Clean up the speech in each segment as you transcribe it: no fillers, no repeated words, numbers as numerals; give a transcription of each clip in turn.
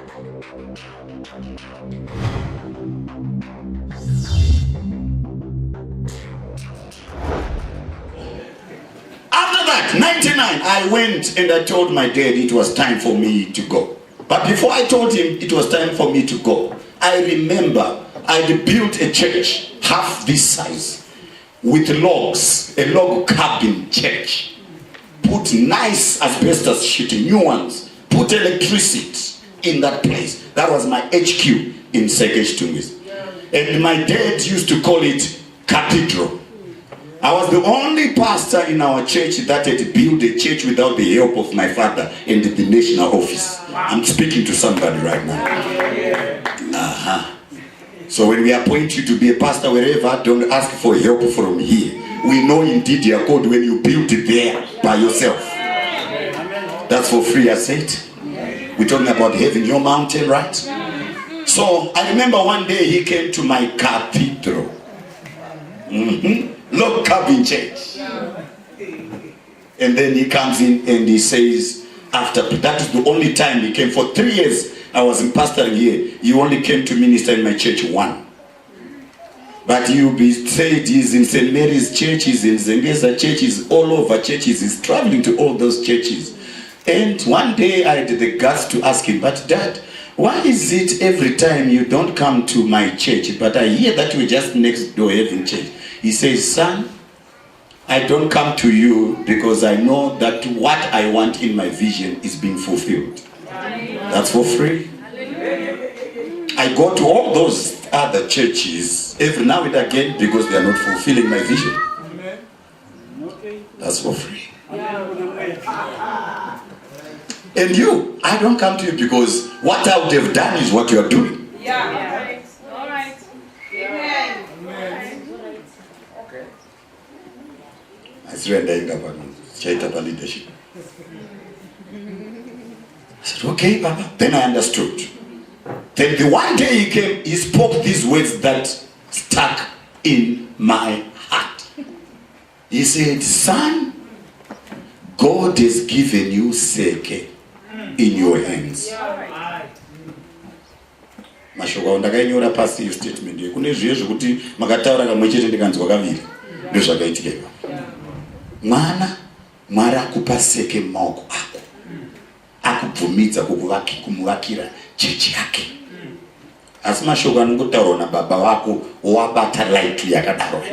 After that, 99, I went and I told my dad it was time for me to go. But before I told him it was time for me to go, I remember I'd built a church half this size with logs, a log cabin church. Put nice asbestos sheeting, new ones. Put electricity in that place. That was my HQ in Segesh Tungis. And my dad used to call it cathedral. I was the only pastor in our church that had built a church without the help of my father in the national office. I'm speaking to somebody right now. So when we appoint you to be a pastor wherever, don't ask for help from here. We know indeed your code when you build it there by yourself. That's for free, I said. We're talking about having your mountain, right? So I remember one day he came to my cathedral. Log cabin church. And then he comes in and he says, after that is the only time he came. For 3 years I was pastoring here. He only came to minister in my church one. But you'll be said he's in St. Mary's church, he's in Zengeza church, he's all over churches, he's traveling to all those churches. And one day I had the guts to ask him, but Dad, why is it every time you don't come to my church, but I hear that we're just next door having church? He says, son, I don't come to you because I know that what I want in my vision is being fulfilled. That's for free. I go to all those other churches every now and again because they are not fulfilling my vision. That's for free. And you, I don't come to you because what I would have done is what you are doing. Yeah. All right. Amen. Okay. I surrender in government. Chaitanya leadership. I said, okay, Papa. Then I understood. Then the one day he came, he spoke these words that stuck in my heart. He said, son, God has given you Seke in your hands. Mashoko ndakainyora pasi statement kune zviye zvekuti makataura kamwe chete ndikanzwa kaviri ndozvakaitika. Mwana Mwari akupa Seke mumaoko ako, akubvumidza kumuvakira chechi yake. Asi mashoko anongotaurwa nababa wako wabata light yakadaro.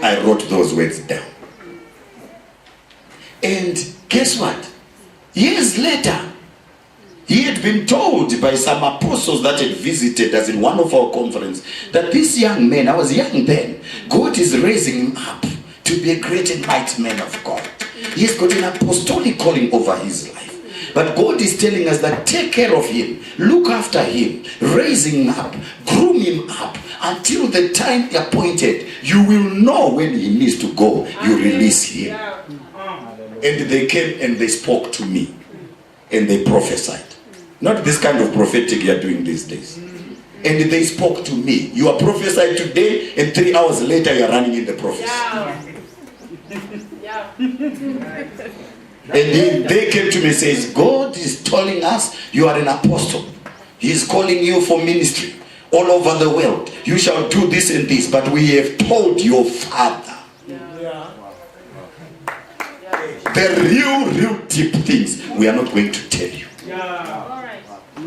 I wrote those words down. And guess what? Years later, he had been told by some apostles that had visited us in one of our conferences that this young man, I was young then, God is raising him up to be a great and mighty man of God. He has got an apostolic calling over his life. But God is telling us that take care of him, look after him, raise him up, groom him up until the time appointed. You will know when he needs to go. You release him. And they came and they spoke to me and they prophesied. Not this kind of prophetic you are doing these days. And they spoke to me. You are prophesied today and 3 hours later you are running in the prophecy. And they came to me and says, God is telling us you are an apostle. He is calling you for ministry all over the world. You shall do this and this, but we have told your father. The real deep things we are not going to tell you.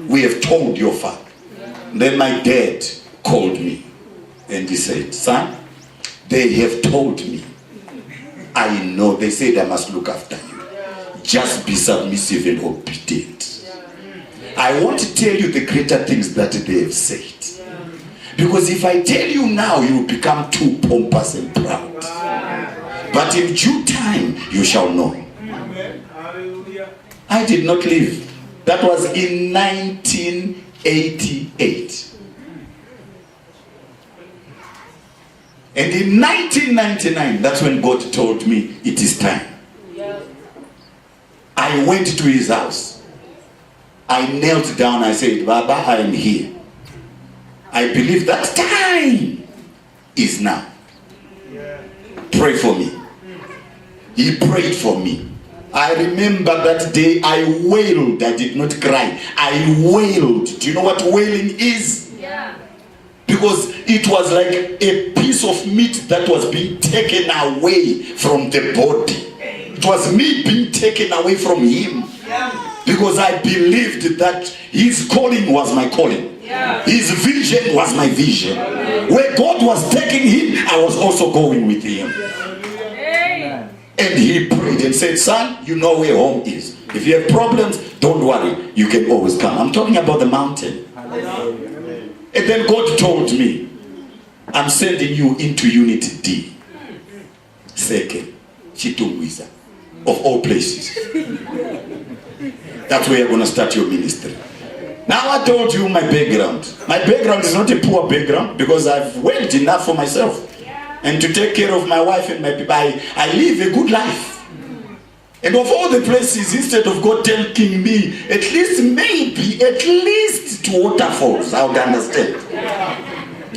We have told your father. Then my dad called me and he said, son, they have told me. I know. They said I must look after you. Just be submissive and obedient. I want to tell you the greater things that they have said. Because if I tell you now, you will become too pompous and proud. But in due time, you shall know. I did not live. That was in 1988. And in 1999, that's when God told me it is time. I went to his house. I knelt down. I said, Baba, I am here. I believe that time is now. Pray for me. He prayed for me. I remember that day I wailed. I did not cry. I wailed. Do you know what wailing is? Yeah. Because it was like a piece of meat that was being taken away from the body. It was me being taken away from him. Because I believed that his calling was my calling. His vision was my vision. Where God was taking him, I was also going with him. And he prayed and said, son, you know where home is. If you have problems, don't worry. You can always come. I'm talking about the mountain. And then God told me, I'm sending you into Unity D. Second, Chitungwiza, of all places. That's where you're going to start your ministry. Now I told you my background. My background is not a poor background because I've worked enough for myself. And to take care of my wife and my people, I live a good life. And of all the places, instead of God taking me, at least to waterfalls, I would understand.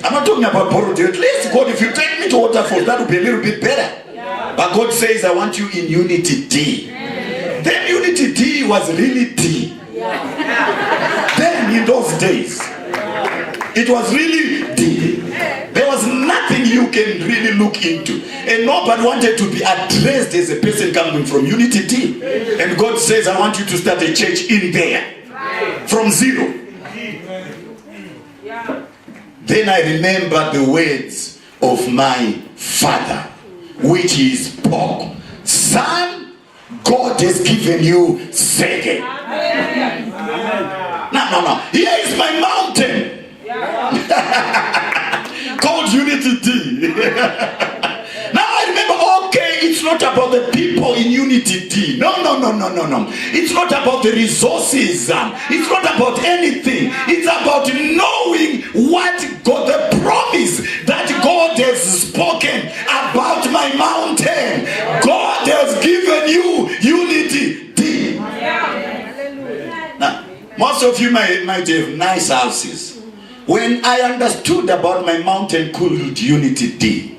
I'm not talking about Borodi. At least, God, if you take me to waterfalls, that would be a little bit better. But God says, I want you in Unity D. Then Unity D was really D. Then in those days, it was really D. There was nothing you can really look into. And nobody wanted to be addressed as a person coming from Unity D. And God says, I want you to start a church in there. From zero. Then I remember the words of my father, which is Paul. Son, God has given you second. No. Here is my mountain. Called Unity D. Now I remember, okay, it's not about the people in Unity D. No. It's not about the resources. It's not about anything. It's about knowing what God, the promise that God has spoken about my mountain. God has given you Unity D. Now, most of you might have nice houses. When I understood about my mountain called Unity D,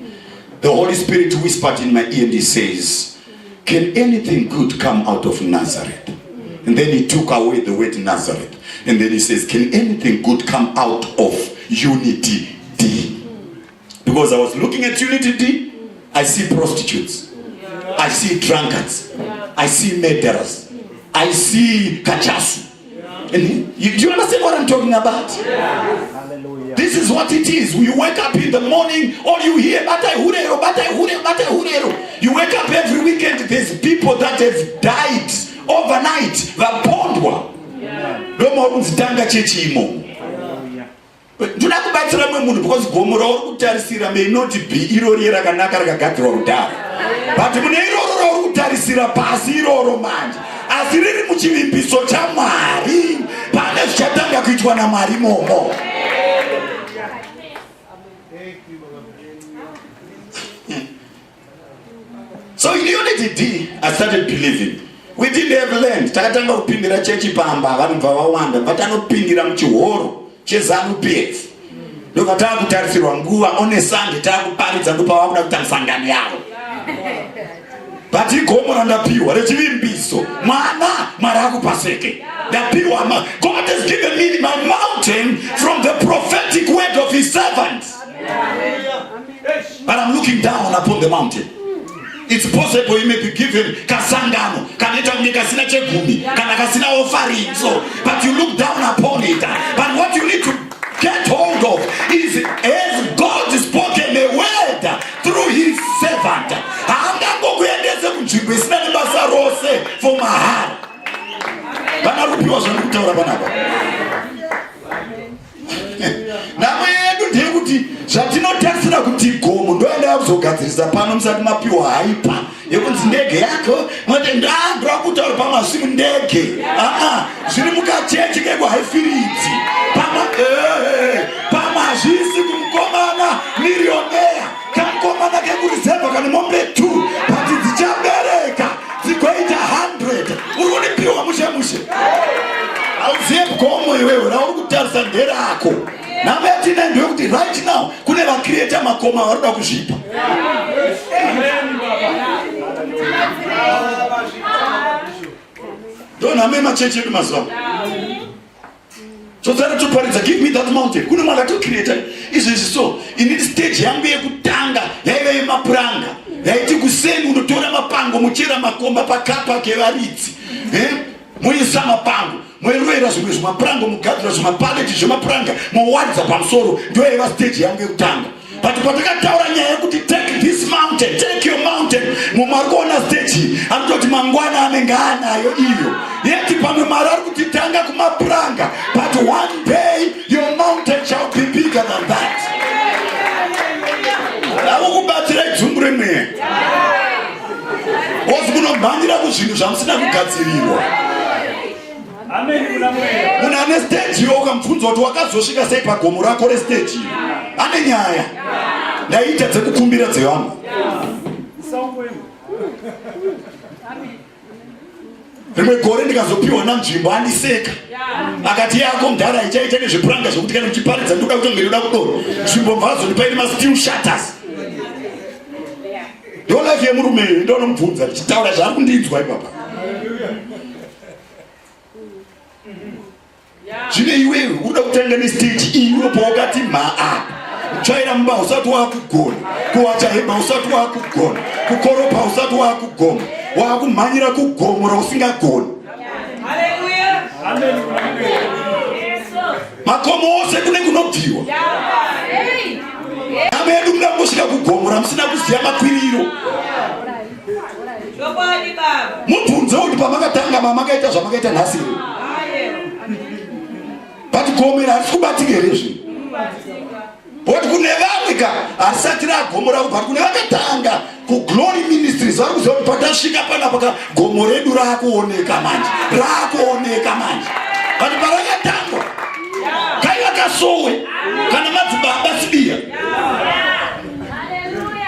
the Holy Spirit whispered in my ear and he says, can anything good come out of Nazareth? And then he took away the word Nazareth. And then he says, can anything good come out of Unity D? Because I was looking at Unity D, I see prostitutes. I see drunkards. I see murderers. I see kachasu. And do you understand what I'm talking about? Hallelujah. This is what it is. You wake up in the morning, all you hear, you wake up every weekend, there's people that have died overnight. Vapondwa. No more Zitanga Chechimo. Do not buy Tramu because Gomoro Tarisira may not be Iroriera Kanaka Gatro. But Munero Tarisira Pasiro Roman. Asiriri muchivimbiso cha Mwari pane zichatanga kuitwa na Mwari momo. So in Unity D, I started believing. We didn't have land. Takatanga kupindira chechi pamba vanhu vawanda vatanopindira muchihoro chezanu PF. Ndokatanga kutarisirwa nguva on Sunday takuparidza ndipo vakuda kuita sangano yavo. But he gomora ndapiwa rechivimbiso mwana maraku paseke ndapiwa God has given me my mountain from the prophetic word of his servants. But I'm looking down upon the mountain. It's possible you may be given kasangano kaneta kasina chegumi kana kasina offering, so but you look down upon it. But what you need to get hold of is, as God spoken a word through his servant, for my heart. Zvatinotarisira kuti gomo ndoenda kuzogadzirisa pano musati mapiwa haipa yekunzi ndege yako mati ndandwa kutaura pamasimu ndege zviri mukachechi kekuhaifiridzi pamazvisi kumukomana mirionea kamukomana kekurizevha kana mombe 2 pati dzichabereka dzigoita 100 uri kunipiwa mushe auziye gomo iwewe rauri kutarisa nderako. Nametina ndio kuti right now kune va creator makoma varikuda kuzvipa. Don't have church in Muslim. So that to parents, give me that mountain. Kuna mala to create is so. In this stage, yangu ya kutanga, yeye mapranga. Yaiti kuseni unotora mapango, muchira makomba pakapa kewaritsi. Muisa mapango. Mwerwera zimwe maprango mugadra zima paleti zima pranga. Muwadza pamsoro. Ndio eva stage yangu ya kutanga. But patakataura nyaya kuti take this mountain, take your mountain. Mumarkona stage, amtoti mangwana amengana yo iyo. Yeti pame mararu kuti tanga kumapranga. But one day your mountain shall be bigger than that. Lawo kubatira idzumbre mwe. Osikuno bandira kuzvinhu zvamusina kugadzirirwa. Amen. Muna ane stage yoga mfunzo kuti wakazosvika sei pagomo rako restage. Ane nyaya. Ndaita dzekukumbira dzevanhu. Rimwe gore ndikazopiwa nanzvimbo andiseka. Akati yako mudhara ichaita nezvepuranga zvokuti kana uchiparidza ndoda kuti ngeroda kudoro. Nzvimbo mvazo ndipaine ma-steel shutters. Ndo life yemurume ndonomubvunza ndichitaura zvari kundinzwa ipapa. Zvine iwewe unoda kutanga nestage iyo pakati maa. Kutsvaira mumba usati wakugona, kuwacha hemba usati wakugona, kukoropa usati wakugona, wakumhanyira kugomo rausingagoni. Hallelujah. Amen. Makomo ose kune kunobviwa. Nyama yedu mungangosvika kugomo ramusina kuziya makwiriro. Mubvunze kuti pamakatanga mamakaita zvamakaita nhasi. But gomera harisi kubatika here zvino. Kuti kune vamwe harisati ragomo ravo, but kune vakatanga kuGlory Ministries vari kuziva kuti patasvika panapa gomo redu raakuoneka manje. But parakatangwa kaiva kasowe kana madzibaba sibiya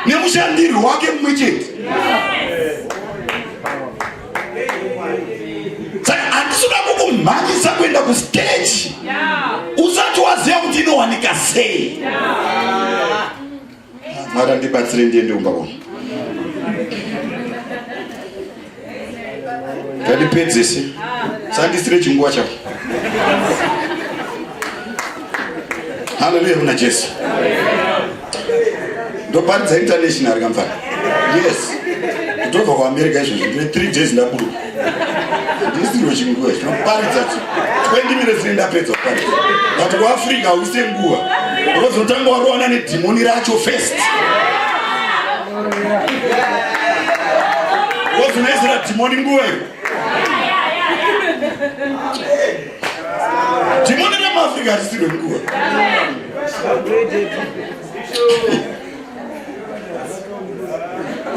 nemushandiri wake mumwe chete. Saka handisuda kukumhanyisa kuenda kustage usati waziva kuti inowanika sei. Mara ndibatsire ndiende umba uno. Ngandipedzese. Sandisire chinguva chako. Hallelujah muna Jesu. Ndoparidza international kamfana. Yes. Ndobva kuAmerica izvozvo ndine 3 days ndaburuka. Ndisiro chinguva chinoparidza 20 minutes ndapedza kuparidza. But kuAfrica uise nguva. Ndozotanga warowana nedhimoni racho first. Wozunoisira dhimoni nguva iyo. Dhimoni remuAfrica harisiro nguva.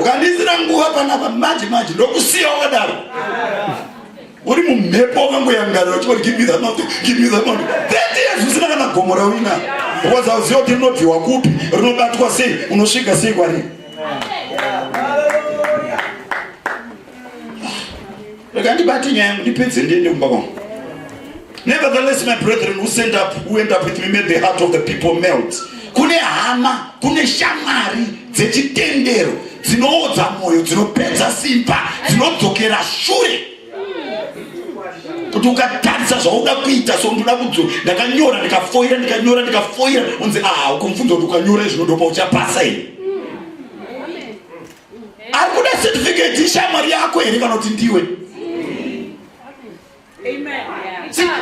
Ukandisira nguva panapa manje ndokusiya wakadaro. Uri mumhepo wakangoyangana uchiti give me that mountain, give me that mountain. 30 years usina kana gomo rawina. Wazaziva kuti rinobviwa kupi, rinobatwa sei, unosvika sei kwari. Rekandibati nyaya yangu ndipedze ndiende kumba kwangu. Nevertheless, my brethren who went up with me made the heart of the people melt. Kune hama, kune shamwari dzechitendero dzinoodza moyo, dzinopedza simba, dzinodzokera shure. Kuti ukatarisa zvauda kuita sondoda kudzo ndakanyora ndikafoira unzi ukumfunza kuti ukanyora izvi ndopa uchapasa ine. Ari kuda certificate ishamwari yako here kana kuti ndiwe.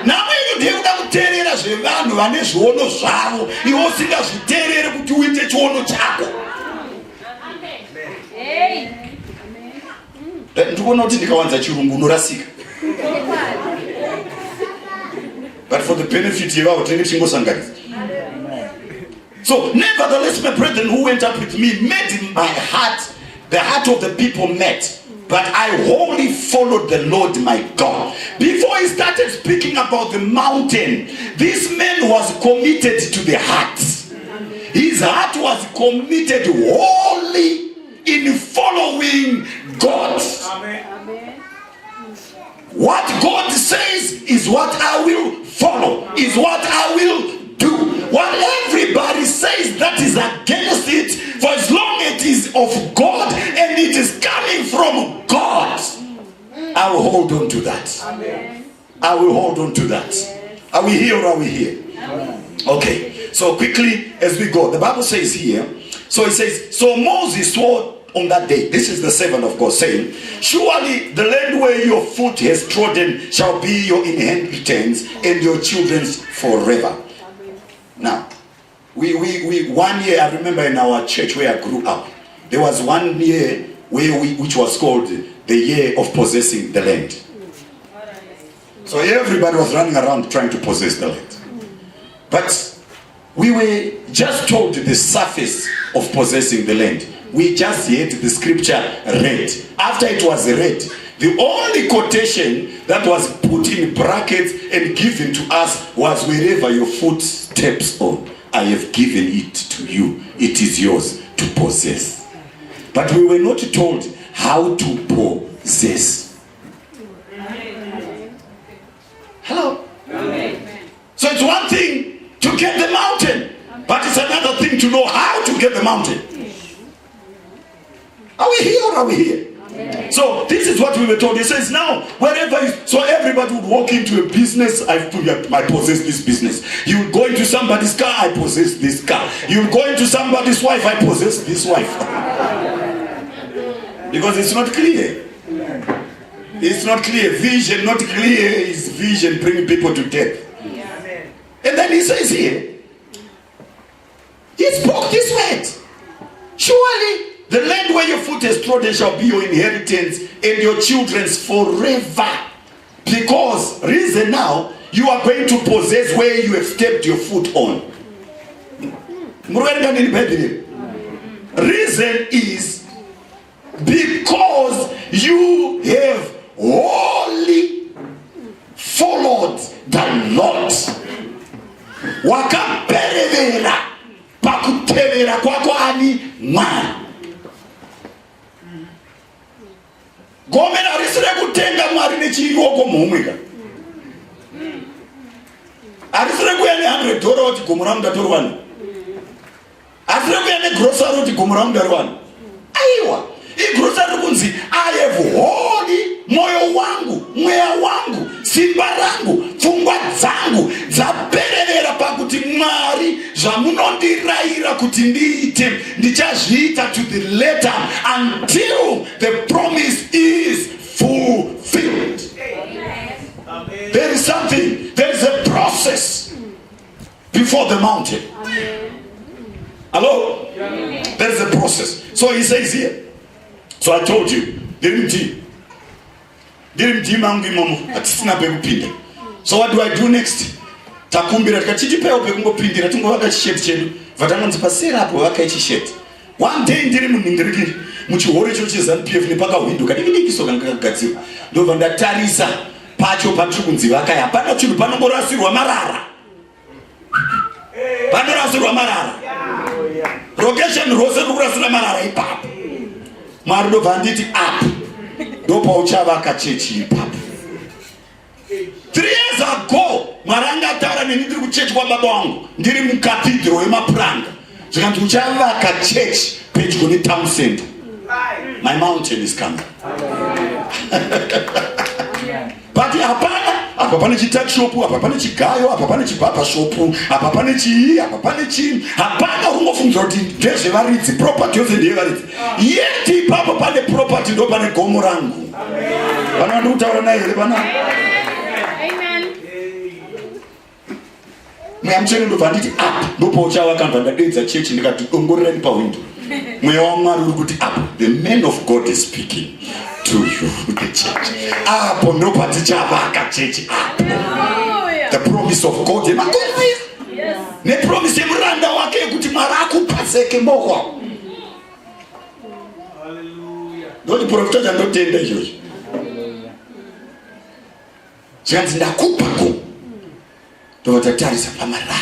Namweni ndiye kuda kuteerera zvevanhu vane zviono zvavo, iwe usingazviteerere kuti uite chiono chako. Ndikuona kuti ndikawanza chirungu unorasika. But for the benefit of our so, nevertheless, my brethren who went up with me made my heart, the heart of the people met. But I wholly followed the Lord my God. Before he started speaking about the mountain, this man was committed to the heart. His heart was committed wholly in following God. Amen. What God says is what I will follow, is what I will do. What everybody says that is against it, for as long as it is of God and it is coming from God, I I will hold on to that. Amen. I will hold on to that. Are we here or are we here? Okay, so quickly as we go, the Bible says here, so it says, so Moses swore on that day, this is the servant of God saying, surely the land where your foot has trodden shall be your inheritance and your children's forever. Now, we 1 year, I remember in our church where I grew up, there was 1 year which was called the year of possessing the land. So everybody was running around trying to possess the land. But we were just told the surface of possessing the land. We just heard the scripture read. After it was read, the only quotation that was put in brackets and given to us was, wherever your foot steps on, I have given it to you. It is yours to possess. But we were not told how to possess. Hello? So it's one thing to get the mountain, but it's another thing to know how to get the mountain. Are we here or are we here? So this is what we were told. He says now, wherever so everybody would walk into a business, I possess this business. You would go into somebody's car, I possess this car. You would go into somebody's wife, I possess this wife. Because it's not clear. It's not clear. Vision, not clear is vision bringing people to death. And then he says here, he spoke this word. Surely the land where your foot has trodden shall be your inheritance and your children's forever. Because, reason now, you are going to possess where you have stepped your foot on. Reason is because you have wholly followed the Lord. Wakaperevera pakutevera kwako ani Mwari. Gomena risire kutenga Mwari nechiyoko muhumwika. Arisire kuyane $100 oti gomura mudatori wanu. Arisire kuyane grocery oti gomura mudari wanu. Aiwa, hii grocery kunzi I have holy moyo wangu, mweya wangu, simba rangu, pfungwa dzangu dzaperevera pakuti Mwari zvamunondiraira kuti ndiite ndichazviita to the letter until the promise is fulfilled. Amen. There is something, there is a process before the mountain. Amen. Hello? Amen. There is a process. So he says here, so I told you, so what do I do next? Takumbira tikachitipewo pekungopindira tingovaka chisheti chedu vatanonzi pasera hapo vaka chisheti. One day ndiri munhingiriki muchihoro icho cheZANU-PF nepakahwindo kadiki soka kakagadzirwa ndobva ndatarisa pacho patiri kunzi vaka hapana chinhu panomborasirwa marara. Panorasirwa marara. Location rose rokurasira marara ipapo. Mwari ndobva nditi apo ndopauchavaka chechi ipapo. 3 years ago, Maranga taura neni ndiri kuchechi kwa baba wangu. Ndiri mucathedral yemapuranga. Zvikanzi uchavaka church pedyo netown center. My mountain is coming. But apa pane chituck shop, apa pane chigayo, apa pane chibhapa shop, apa pane chii, apa pane chii. Hapana ungofunga kuti ndezvevaridzi, property yose ndeyevaridzi. Yeti ipapo pane property ndo pane gomo rangu. Vana ndikutaura naye here pana. Mweyamucheni ndobva nditi apa ndopo uchavaka ndadedza chechi ndikati dongorerani pahwindo. Mweya waMwari uri kuti apa the man of God is speaking to you the church. Apo ndopadzichavaka chechi apo. The promise of God emakonzia. Yes. Ne promise yemuranda wake kuti Mwari akupaseke mboko. Hallelujah. Ndoti profita chandotenda izvozvo. Zvanzi ndakupa ko. Totatarisa pamarara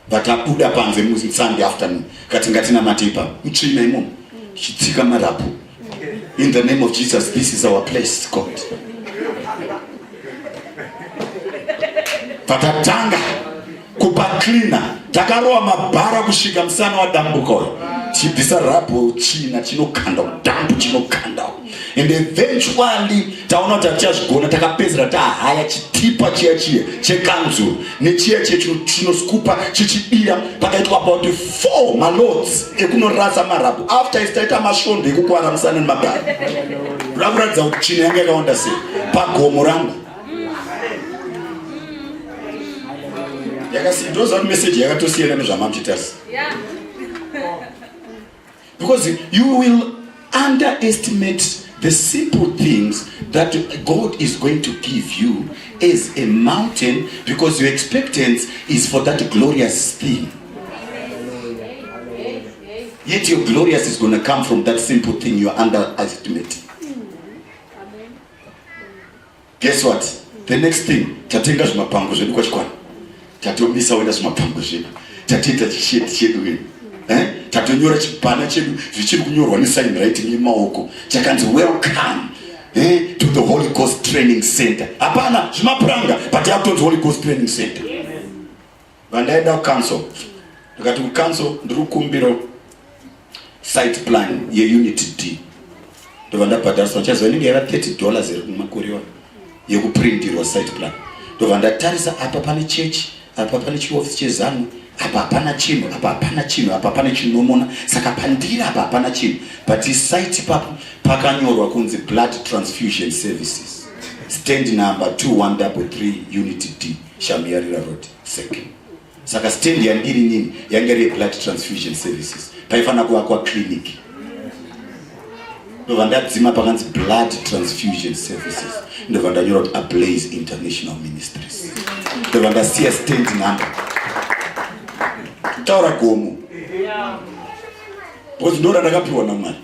vatabuda panze musi Sunday afternoon kati ngatina matipa mutsvina imomo chitsika marapu. In the name of Jesus, this is our place, God. Patatanga kupa cleaner takaroa mabhara kusvika musana wadambuko chibvisa rapo china chinokanda dambu chinokanda and eventually taona kuti tichazvigona takapedzera tahaya chitipa chiya chekanzuru nechiya chinoskupa chichibira pakaitwa about 4 maloads ekunorasa marabu after istaita masvondo ekukwara musana nemagara. Rakuratidza kuti chino yanga yakawanda sei pagomo rangu. Ndoza kuti message yakatosiyana nezvamamuchitarisa. Because you will underestimate the simple things that God is going to give you as a mountain, because your expectance is for that glorious thing. Yet your glorious is going to come from that simple thing you are underestimating. Guess what? The next thing, tatenga zvimapango zvedu kwachikwana. Tatomisa wenda zvimapango zvedu. Tatita chisheti chedu wedu. Tatonyora chipana chedu zvichiri kunyorwa nesign writing yemaoko. Chakanzi welcome to the Holy Ghost Training Center. Hapana zvimapuranga, but yakutonzi Holy Ghost Training Center. Vandaenda kucancel. Ndikati kucancel ndiri kukumbira site plan yeunit D. Ndovandabhadhariswa chaziva inenge yava $30 iri kumakore wano yekuprintirwa site plan. Ndovandatarisa apa pane church, apa pane chiofisi chezano, apa hapana chinhu, apa hapana chinhu, apa pane chinomona, saka pandiri apa hapana chinhu. But site ipapo pakanyorwa kunzi Blood Transfusion Services, stand number 2133 unit D, Shamiyarira Road, second. Saka stand yandiri nini yanga iri Blood Transfusion Services, paifana kuvakwa clinic. Ndovandadzima pakanzi Blood Transfusion Services, ndovandanyora kuti Ablaze International Ministries, ndovandasiya stand number. Taura gomo because ndora ndakapiwa naMwari.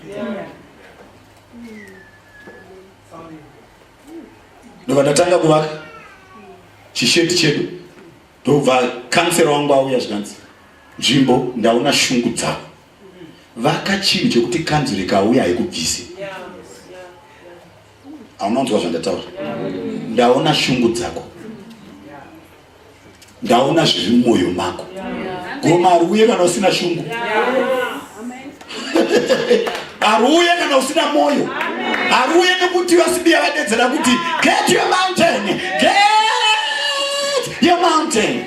Ndovandatanga kuvaka chisheti chedu, ndobva kansera wangu auya zvikanzi nzvimbo ndaona shungu dzako, vaka chinhu chekuti kanzuro ikauya haikubvise. Aunonzwa zvandataura? Ndaona shungu dzako, ndaona zviri mumwoyo mako. Goma haruye kana usina shungu. Haruye kana usina moyo. Haruye nekuti vasibia vadedzera kuti get your mountain, get your mountain.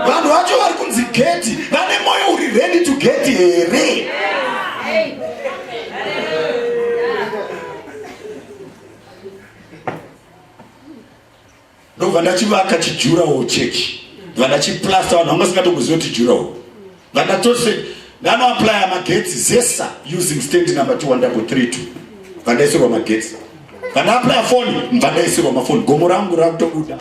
Vanhu vacho vari kunzi geti vane moyo uri ready to get here. Vandachivaka chijurawo chechi, vandachiplasta vanhu vanga singatokuziva kuti jurawo. Vandatose vanoaplya magetsi zesa using stand number 2132. Vandaisirwa magetsi. Vandaaplya foni, vandaisirwa mafoni. Gomo rangu rakutobuda.